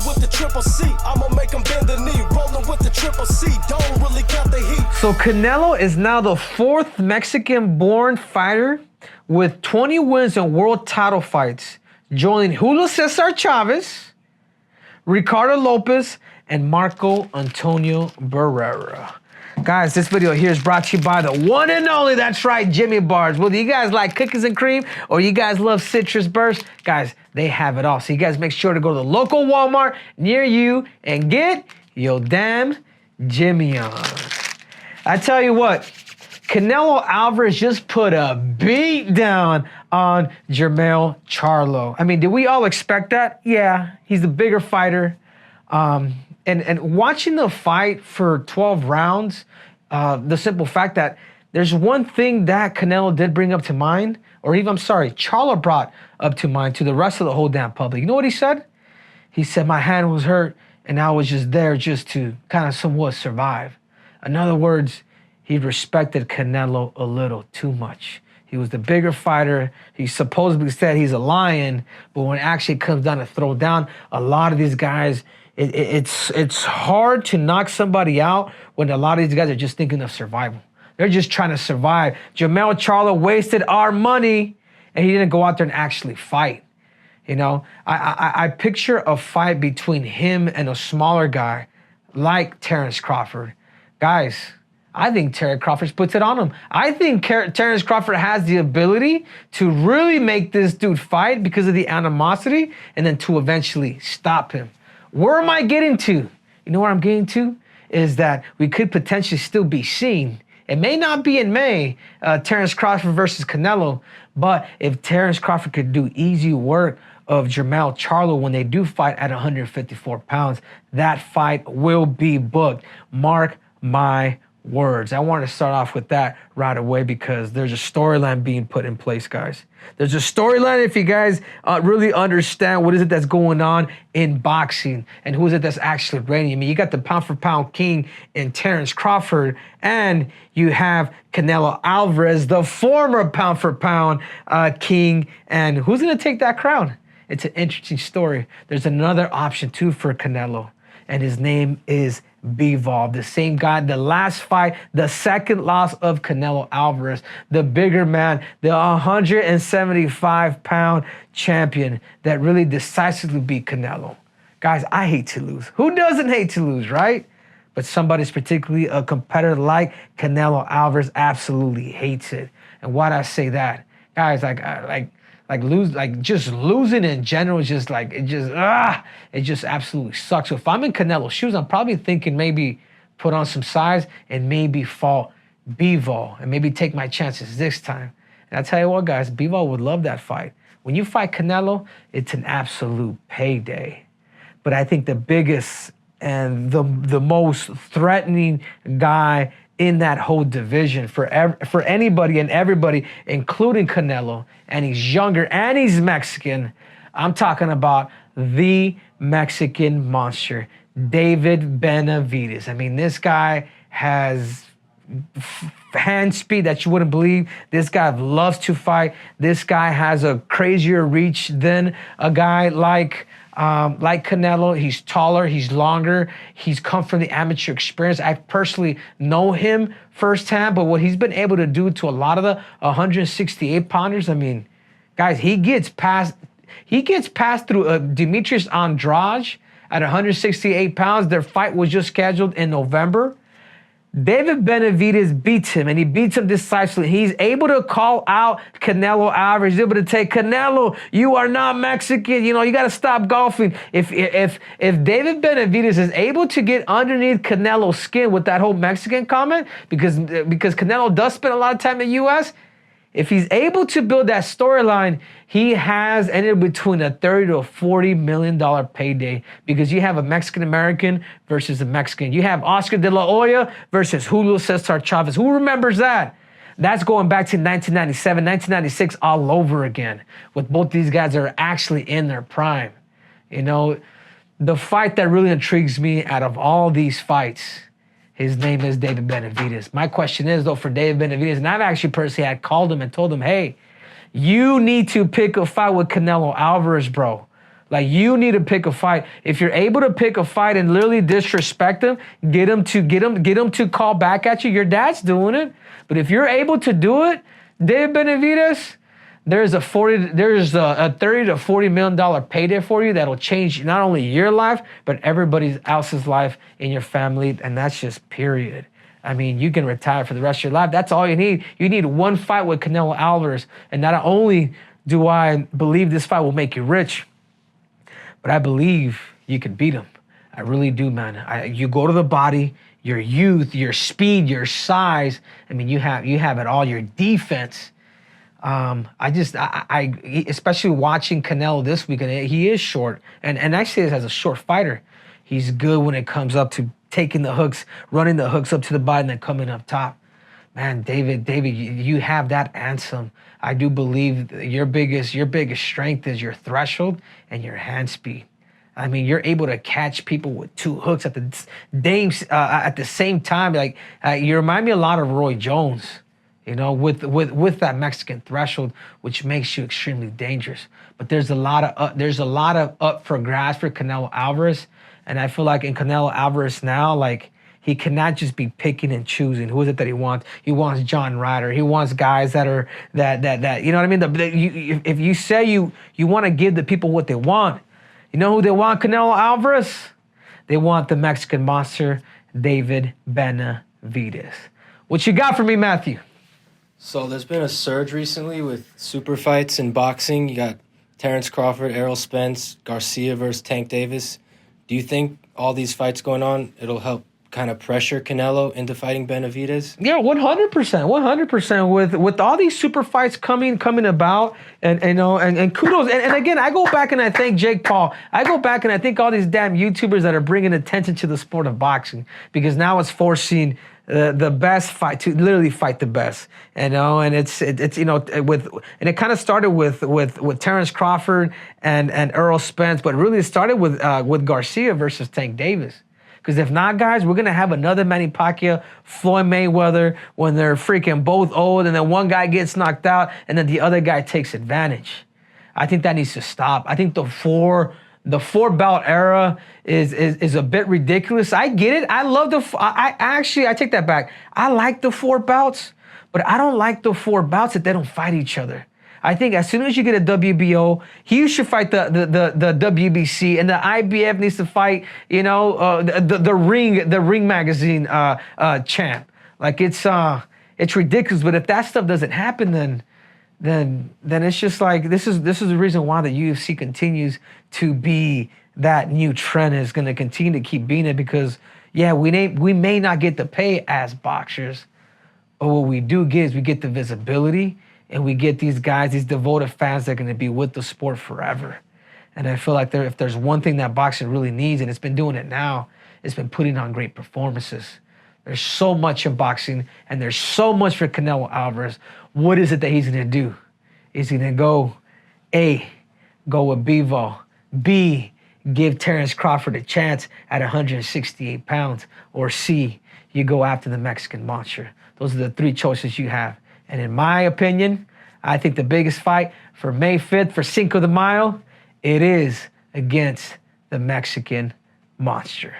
Rolling with the triple C, I'ma make him bend the knee. Rolling with the triple C, don't really count the heat. So Canelo is now the 4th Mexican-born fighter with 20 wins in world title fights, joining Julio Cesar Chavez, Ricardo Lopez, and Marco Antonio Barrera. Guys, this video here is brought to you by the one and only, that's right, Jimmy Bars. Whether you guys like cookies and cream or you guys love citrus burst, guys, they have it all. So you guys make sure to go to the local Walmart near you and get your damn Jimmy on. I tell you what, Canelo Alvarez just put a beat down on Jermell Charlo. I mean, did we all expect that? Yeah, he's the bigger fighter. And watching the fight for 12 rounds, the simple fact that there's one thing that Canelo did bring up to mind, or even, I'm sorry, Charlo brought up to mind to the rest of the whole damn public. You know what he said? He said, my hand was hurt and I was just there just to kind of somewhat survive. In other words, he respected Canelo a little too much. He was the bigger fighter. He supposedly said he's a lion, but when it actually comes down to throw down, a lot of these guys, it's hard to knock somebody out when a lot of these guys are just thinking of survival. They're just trying to survive. Jermell Charlo wasted our money and he didn't go out there and actually fight. You know, I picture a fight between him and a smaller guy like Terrance Crawford. Guys, I think Terrance Crawford puts it on him. I think Terrance Crawford has the ability to really make this dude fight because of the animosity and then to eventually stop him. Where am I getting to? You know where I'm getting to? Is that we could potentially still be seeing, it may not be in May, Terrance Crawford versus Canelo, but if Terrance Crawford could do easy work of Jermell Charlo when they do fight at 154 pounds, that fight will be booked. Mark my words. I want to start off with that right away because there's a storyline being put in place, guys. There's a storyline if you guys really understand what is it that's going on in boxing and who is it that's actually reigning. I mean, you got the pound-for-pound king in Terrance Crawford, and you have Canelo Alvarez, the former pound-for-pound king, and who's going to take that crown? It's an interesting story. There's another option, too, for Canelo, and his name is Bivol, the same guy, the last fight, the second loss of Canelo Alvarez, the bigger man, the 175-pound champion that really decisively beat Canelo. Guys, I hate to lose. Who doesn't hate to lose, right? But somebody's particularly a competitor like Canelo Alvarez absolutely hates it. And why'd I say that? Guys, just losing in general is just like, it just absolutely sucks. So if I'm in Canelo's shoes, I'm probably thinking maybe put on some size and maybe fault Bivol and maybe take my chances this time. And I tell you what, guys, Bivol would love that fight. When you fight Canelo, it's an absolute payday. But I think the biggest and the most threatening guy in that whole division for anybody and everybody, including Canelo, and he's younger and he's Mexican. I'm talking about the Mexican monster, David Benavidez. I mean, this guy has hand speed that you wouldn't believe. This guy loves to fight. This guy has a crazier reach than a guy like Canelo. He's taller, he's longer, he's come from the amateur experience. I personally know him firsthand, but what he's been able to do to a lot of the 168-pounders, I mean, guys, he gets past through Demetrius Andrade at 168 pounds. Their fight was just scheduled in November. David Benavidez beats him, and he beats him decisively. He's able to call out Canelo Alvarez. He's able to take, Canelo, you are not Mexican. You know, you got to stop golfing. If David Benavidez is able to get underneath Canelo's skin with that whole Mexican comment, because Canelo does spend a lot of time in the U.S., if he's able to build that storyline, he has ended between a $30 to $40 million payday, because you have a Mexican-American versus a Mexican. You have Oscar de la Hoya versus Julio Cesar Chavez. Who remembers that? That's going back to 1997, 1996 all over again, with both these guys that are actually in their prime. You know, the fight that really intrigues me out of all these fights, his name is David Benavidez. My question is, though, for David Benavidez, and I've actually personally had called him and told him, hey, you need to pick a fight with Canelo Alvarez, bro. Like, you need to pick a fight. If you're able to pick a fight and literally disrespect them, get them to call back at you. Your dad's doing it. But if you're able to do it, Dave Benavidez, there's a 30 to $40 million payday for you that'll change not only your life, but everybody else's life in your family. And that's just period. I mean, you can retire for the rest of your life. That's all you need. You need one fight with Canelo Alvarez. And not only do I believe this fight will make you rich, but I believe you can beat him. I really do, man. You go to the body, your youth, your speed, your size. I mean, you have it all. Your defense. Especially watching Canelo this weekend, he is short, and actually as a short fighter, he's good when it comes up to taking the hooks, running the hooks up to the body, and then coming up top. Man, David, you have that handsome. I do believe your biggest strength is your threshold and your hand speed. I mean, you're able to catch people with two hooks at the same time. Like, you remind me a lot of Roy Jones, you know, with that Mexican threshold, which makes you extremely dangerous. But there's a lot of up for grabs for Canelo Alvarez, and I feel like in Canelo Alvarez now, like, he cannot just be picking and choosing. Who is it that he wants? He wants John Ryder. He wants guys that are that you know what I mean? If you say you want to give the people what they want, you know who they want? Canelo Alvarez. They want the Mexican monster, David Benavidez. What you got for me, Matthew? So there's been a surge recently with super fights in boxing. You got Terrance Crawford, Errol Spence, Garcia versus Tank Davis. Do you think all these fights going on, it'll help kind of pressure Canelo into fighting Benavidez? Yeah, 100%. With all these super fights coming about, and kudos. And again, I go back and I thank Jake Paul. I go back and I thank all these damn YouTubers that are bringing attention to the sport of boxing, because now it's forcing the best fight to literally fight the best, and it's and it kind of started with Terrance Crawford and Errol Spence, but really it started with Garcia versus Tank Davis. Because if not, guys, we're going to have another Manny Pacquiao, Floyd Mayweather, when they're freaking both old, and then one guy gets knocked out and then the other guy takes advantage. I think that needs to stop. I think the four belt era is a bit ridiculous. I get it. I love I take that back. I like the 4 bouts, but I don't like the 4 bouts that they don't fight each other. I think as soon as you get a WBO, he should fight the WBC, and the IBF needs to fight, the Ring Magazine champ. Like, it's ridiculous. But if that stuff doesn't happen, then it's just like this is the reason why the UFC continues to be that new trend, is going to continue to keep being it, because we may not get the pay as boxers, but what we do get is we get the visibility. And we get these guys, these devoted fans that are going to be with the sport forever. And I feel like if there's one thing that boxing really needs, and it's been doing it now, it's been putting on great performances. There's so much in boxing, and there's so much for Canelo Alvarez. What is it that he's going to do? Is he going to go, A, go with Bivol, B, give Terrance Crawford a chance at 168 pounds, or C, you go after the Mexican monster? Those are the 3 choices you have. And in my opinion, I think the biggest fight for May 5th for Cinco de Mayo, it is against the Mexican monster.